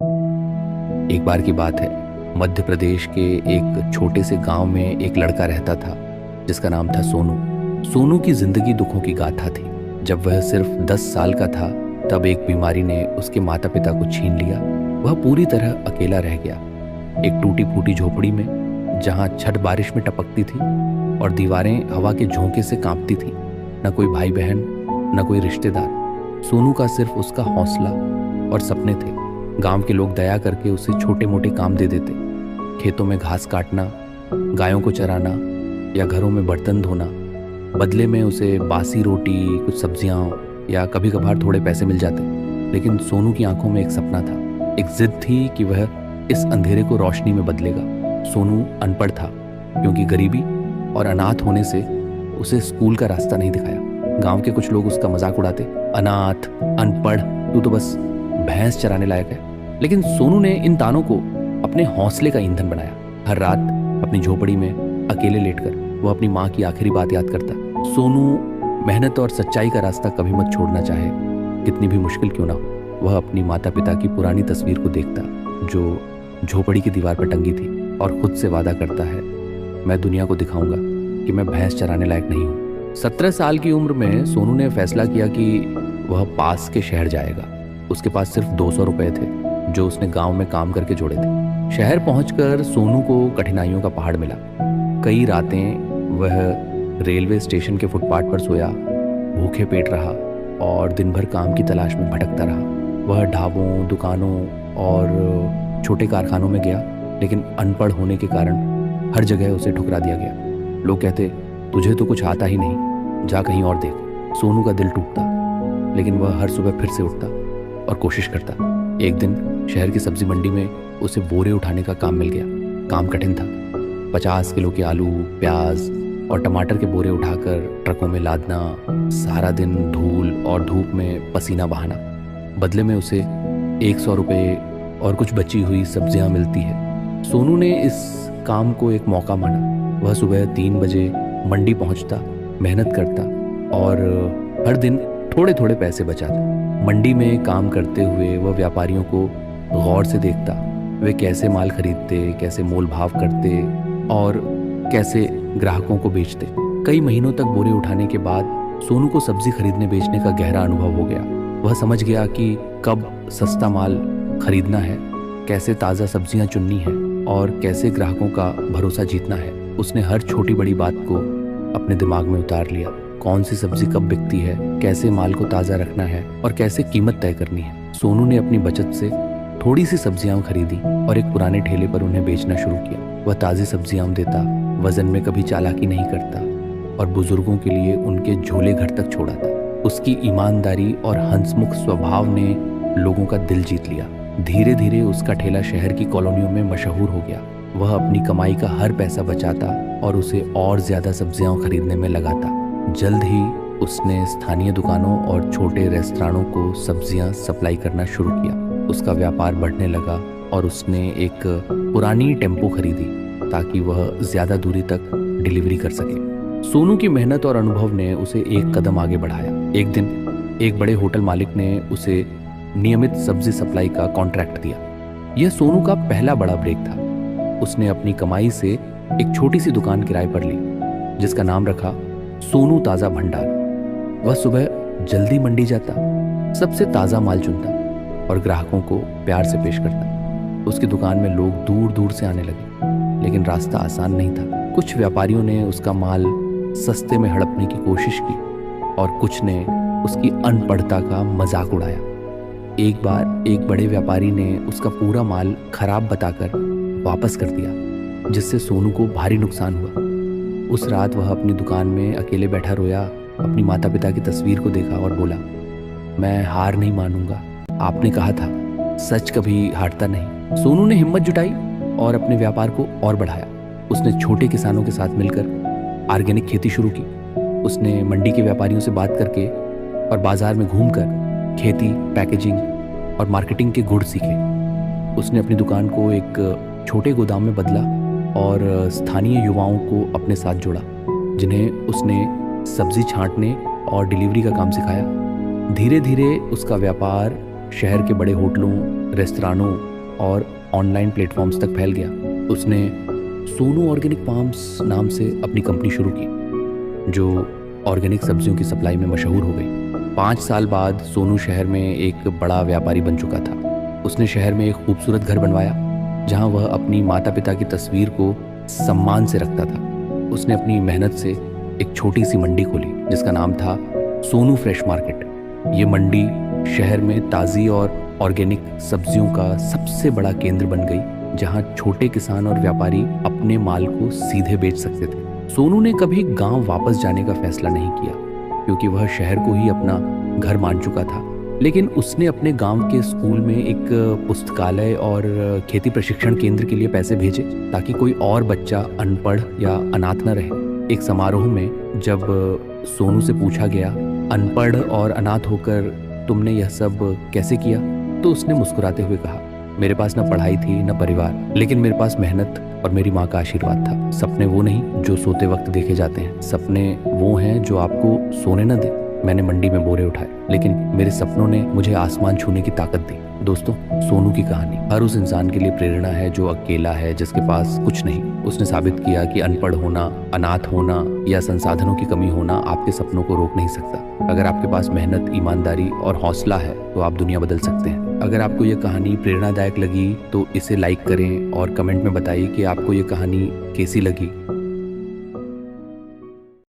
एक बार की बात है, मध्य प्रदेश के एक छोटे से गांव में एक लड़का रहता था जिसका नाम था सोनू। सोनू की जिंदगी दुखों की गाथा थी। जब वह सिर्फ 10 साल का था तब एक बीमारी ने उसके माता पिता को छीन लिया। वह पूरी तरह अकेला रह गया, एक टूटी फूटी झोपड़ी में जहां छत बारिश में टपकती थी और दीवारें हवा के झोंके से कांपती थी। न कोई भाई बहन, न कोई रिश्तेदार। सोनू का सिर्फ उसका हौसला और सपने थे। गांव के लोग दया करके उसे छोटे मोटे काम दे देते, खेतों में घास काटना, गायों को चराना या घरों में बर्तन धोना। बदले में उसे बासी रोटी, कुछ सब्जियां या कभी कभार थोड़े पैसे मिल जाते। लेकिन सोनू की आंखों में एक सपना था, एक जिद थी कि वह इस अंधेरे को रोशनी में बदलेगा। सोनू अनपढ़ था क्योंकि गरीबी और अनाथ होने से उसे स्कूल का रास्ता नहीं दिखाया। गांव के कुछ लोग उसका मजाक उड़ाते, अनाथ, अनपढ़, तू तो बस भैंस चराने लायक है। लेकिन सोनू ने इन तानों को अपने हौसले का ईंधन बनाया। हर रात अपनी झोपड़ी में अकेले लेटकर वह अपनी माँ की आखिरी बात याद करता। सोनू मेहनत और सच्चाई का रास्ता कभी मत छोड़ना चाहे, कितनी भी मुश्किल क्यों ना हो। वह अपनी माता पिता की पुरानी तस्वीर को देखता जो झोपड़ी की दीवार पर टंगी थी और खुद से वादा करता है, मैं दुनिया को दिखाऊंगा कि मैं भैंस चराने लायक नहीं हूँ। 17 साल की उम्र में सोनू ने फैसला किया कि वह पास के शहर जाएगा। उसके पास सिर्फ 200 रुपए थे जो उसने गांव में काम करके जोड़े थे। शहर पहुंचकर सोनू को कठिनाइयों का पहाड़ मिला। कई रातें वह रेलवे स्टेशन के फुटपाथ पर सोया, भूखे पेट रहा और दिन भर काम की तलाश में भटकता रहा। वह ढाबों, दुकानों और छोटे कारखानों में गया, लेकिन अनपढ़ होने के कारण हर जगह उसे ठुकरा दिया गया। लोग कहते, तुझे तो कुछ आता ही नहीं, जा कहीं और देख। सोनू का दिल टूटता, लेकिन वह हर सुबह फिर से उठता और कोशिश करता। एक दिन शहर की सब्जी मंडी में उसे बोरे उठाने का काम मिल गया। काम कठिन था। 50 किलो के आलू, प्याज और टमाटर के बोरे उठाकर ट्रकों में लादना, सारा दिन धूल और धूप में पसीना बहाना। बदले में उसे 100 रुपये और कुछ बची हुई सब्जियां मिलती है। सोनू ने इस काम को एक मौका माना। वह सुबह 3 बजे मंडी पहुंचता, मेहनत करता और हर दिन थोड़े थोड़े पैसे बचाता। मंडी में काम करते हुए वह व्यापारियों को गौर से देखता, वे कैसे माल खरीदते, कैसे मोल भाव करते और कैसे ग्राहकों को बेचते। कई महीनों तक बोरे उठाने के बाद सोनू को सब्जी खरीदने बेचने का गहरा अनुभव हो गया। वह समझ गया कि कब सस्ता माल खरीदना है, कैसे ताज़ा सब्जियां चुननी है और कैसे ग्राहकों का भरोसा जीतना है। उसने हर छोटी बड़ी बात को अपने दिमाग में उतार लिया। कौन सी सब्जी कब बिकती है, कैसे माल को ताज़ा रखना है और कैसे कीमत तय करनी है। सोनू ने अपनी बचत से थोड़ी सी सब्जियां खरीदी और एक पुराने ठेले पर उन्हें बेचना शुरू किया। वह ताज़ी सब्जियां देता, वजन में कभी चालाकी नहीं करता और बुजुर्गों के लिए उनके झोले घर तक छोड़ाता। उसकी ईमानदारी और हंसमुख स्वभाव ने लोगों का दिल जीत लिया। धीरे धीरे उसका ठेला शहर की कॉलोनियों में मशहूर हो गया। वह अपनी कमाई का हर पैसा बचाता और उसे और ज्यादा सब्जियां खरीदने में लगाता। जल्द ही उसने स्थानीय दुकानों और छोटे रेस्तरानों को सब्जियां सप्लाई करना शुरू किया। उसका व्यापार बढ़ने लगा और उसने एक पुरानी टेम्पो खरीदी ताकि वह ज्यादा दूरी तक डिलीवरी कर सके। सोनू की मेहनत और अनुभव ने उसे एक कदम आगे बढ़ाया। एक दिन एक बड़े होटल मालिक ने उसे नियमित सब्जी सप्लाई का कॉन्ट्रैक्ट दिया। यह सोनू का पहला बड़ा ब्रेक था। उसने अपनी कमाई से एक छोटी सी दुकान किराए पर ली जिसका नाम रखा सोनू ताज़ा भंडार। वह सुबह जल्दी मंडी जाता, सबसे ताज़ा माल चुनता और ग्राहकों को प्यार से पेश करता। उसकी दुकान में लोग दूर दूर से आने लगे, लेकिन रास्ता आसान नहीं था। कुछ व्यापारियों ने उसका माल सस्ते में हड़पने की कोशिश की और कुछ ने उसकी अनपढ़ता का मजाक उड़ाया। एक बार एक बड़े व्यापारी ने उसका पूरा माल खराब बताकर वापस कर दिया, जिससे सोनू को भारी नुकसान हुआ। उस रात वह अपनी दुकान में अकेले बैठा रोया, अपनी माता पिता की तस्वीर को देखा और बोला, मैं हार नहीं मानूंगा, आपने कहा था सच कभी हारता नहीं। सोनू ने हिम्मत जुटाई और अपने व्यापार को और बढ़ाया। उसने छोटे किसानों के साथ मिलकर ऑर्गेनिक खेती शुरू की। उसने मंडी के व्यापारियों से बात करके और बाजार में घूमकर खेती, पैकेजिंग और मार्केटिंग के गुण सीखे। उसने अपनी दुकान को एक छोटे गोदाम में बदला और स्थानीय युवाओं को अपने साथ जोड़ा, जिन्हें उसने सब्जी छांटने और डिलीवरी का काम सिखाया। धीरे धीरे उसका व्यापार शहर के बड़े होटलों, रेस्तरानों और ऑनलाइन प्लेटफॉर्म्स तक फैल गया। उसने सोनू ऑर्गेनिक फार्म्स नाम से अपनी कंपनी शुरू की, जो ऑर्गेनिक सब्जियों की सप्लाई में मशहूर हो गई। 5 साल बाद सोनू शहर में एक बड़ा व्यापारी बन चुका था। उसने शहर में एक खूबसूरत घर बनवाया, जहां वह अपनी माता पिता की तस्वीर को सम्मान से रखता था। उसने अपनी मेहनत से एक छोटी सी मंडी खोली, जिसका नाम था सोनू फ्रेश मार्केट। ये मंडी शहर में ताज़ी और ऑर्गेनिक सब्जियों का सबसे बड़ा केंद्र बन गई, जहां छोटे किसान और व्यापारी अपने माल को सीधे बेच सकते थे। सोनू ने कभी गांव वापस जाने का फैसला नहीं किया, क्योंकि वह शहर को ही अपना घर मान चुका था। लेकिन उसने अपने गांव के स्कूल में एक पुस्तकालय और खेती प्रशिक्षण केंद्र के लिए पैसे भेजे, ताकि कोई और बच्चा अनपढ़ या अनाथ न रहे। एक समारोह में जब सोनू से पूछा गया, अनपढ़ और अनाथ होकर तुमने यह सब कैसे किया, तो उसने मुस्कुराते हुए कहा, मेरे पास न पढ़ाई थी न परिवार, लेकिन मेरे पास मेहनत और मेरी माँ का आशीर्वाद था। सपने वो नहीं जो सोते वक्त देखे जाते हैं, सपने वो हैं जो आपको सोने न दे। मैंने मंडी में बोरे उठाए, लेकिन मेरे सपनों ने मुझे आसमान छूने की ताकत दी। दोस्तों, सोनू की कहानी हर उस इंसान के लिए प्रेरणा है जो अकेला है, जिसके पास कुछ नहीं। उसने साबित किया कि अनपढ़ होना, अनाथ होना या संसाधनों की कमी होना आपके सपनों को रोक नहीं सकता। अगर आपके पास मेहनत, ईमानदारी और हौसला है तो आप दुनिया बदल सकते हैं। अगर आपको ये कहानी प्रेरणादायक लगी तो इसे लाइक करें और कमेंट में बताइए कि आपको ये कहानी कैसी लगी।